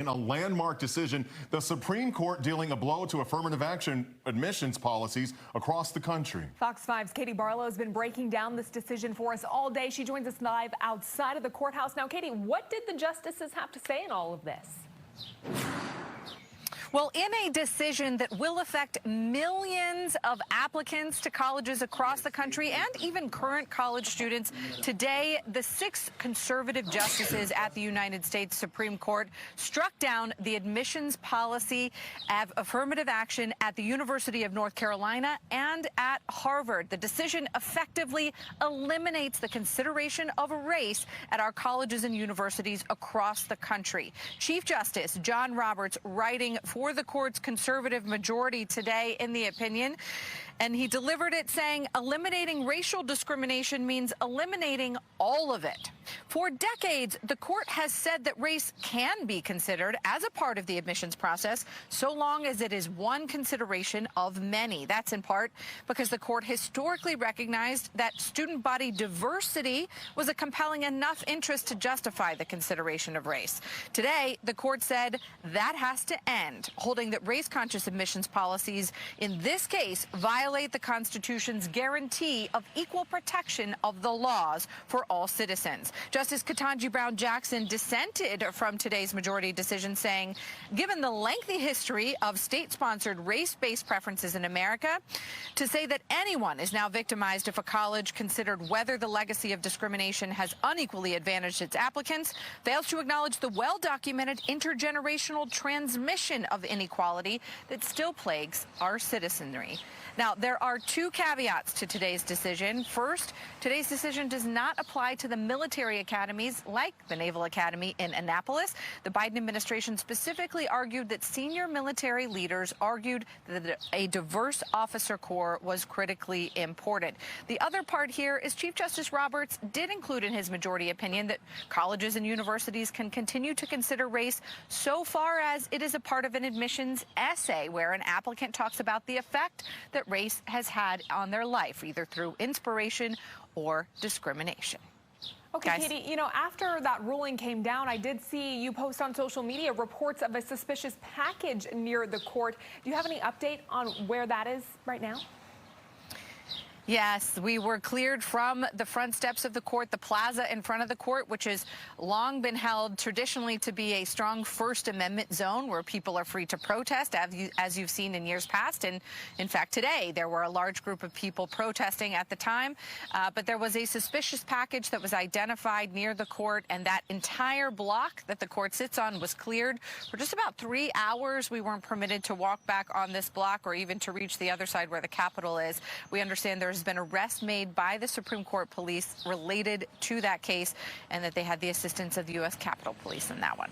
a landmark decision, the Supreme Court dealing a blow to affirmative action admissions policies across the country. Fox 5's Katie Barlow has been breaking down this decision for us all day. She joins us live outside of the courthouse. Now, Katie, what did the justices have to say in all of this? Well, in a decision that will affect millions of applicants to colleges across the country and even current college students, today the 6 conservative justices at the United States Supreme Court struck down the admissions policy of affirmative action at the University of North Carolina and at Harvard. The decision effectively eliminates the consideration of race at our colleges and universities across the country. Chief Justice John Roberts, writing for the court's conservative majority today in the opinion, and he delivered it saying eliminating racial discrimination means eliminating all of it. For decades, the court has said that race can be considered as a part of the admissions process so long as it is one consideration of many. That's in part because the court historically recognized that student body diversity was a compelling enough interest to justify the consideration of race. Today, the court said that has to end, holding that race-conscious admissions policies in this case violate the Constitution's guarantee of equal protection of the laws for all citizens. Justice Ketanji Brown Jackson dissented from today's majority decision, saying, given the lengthy history of state-sponsored race-based preferences in America, to say that anyone is now victimized if a college considered whether the legacy of discrimination has unequally advantaged its applicants fails to acknowledge the well-documented intergenerational transmission of inequality that still plagues our citizenry. Now, there are 2 caveats to today's decision. First, today's decision does not apply to the military academies like the Naval Academy in Annapolis. The Biden administration specifically argued that senior military leaders argued that a diverse officer corps was critically important. The other part here is Chief Justice Roberts did include in his majority opinion that colleges and universities can continue to consider race so far as it is a part of an admissions essay where an applicant talks about the effect that race has had on their life, either through inspiration or discrimination. Okay, Guys. Katie, you know, after that ruling came down, I did see you post on social media reports of a suspicious package near the court. Do you have any update on where that is right now? Yes, we were cleared from the front steps of the court, the plaza in front of the court, which has long been held traditionally to be a strong First Amendment zone where people are free to protest, as you've seen in years past. And in fact, today there were a large group of people protesting at the time. But there was a suspicious package that was identified near the court, and that entire block that the court sits on was cleared for just about 3 hours. We weren't permitted to walk back on this block or even to reach the other side where the Capitol is. We understand there's been arrests made by the Supreme Court police related to that case, and that they had the assistance of the U.S. Capitol Police in that one.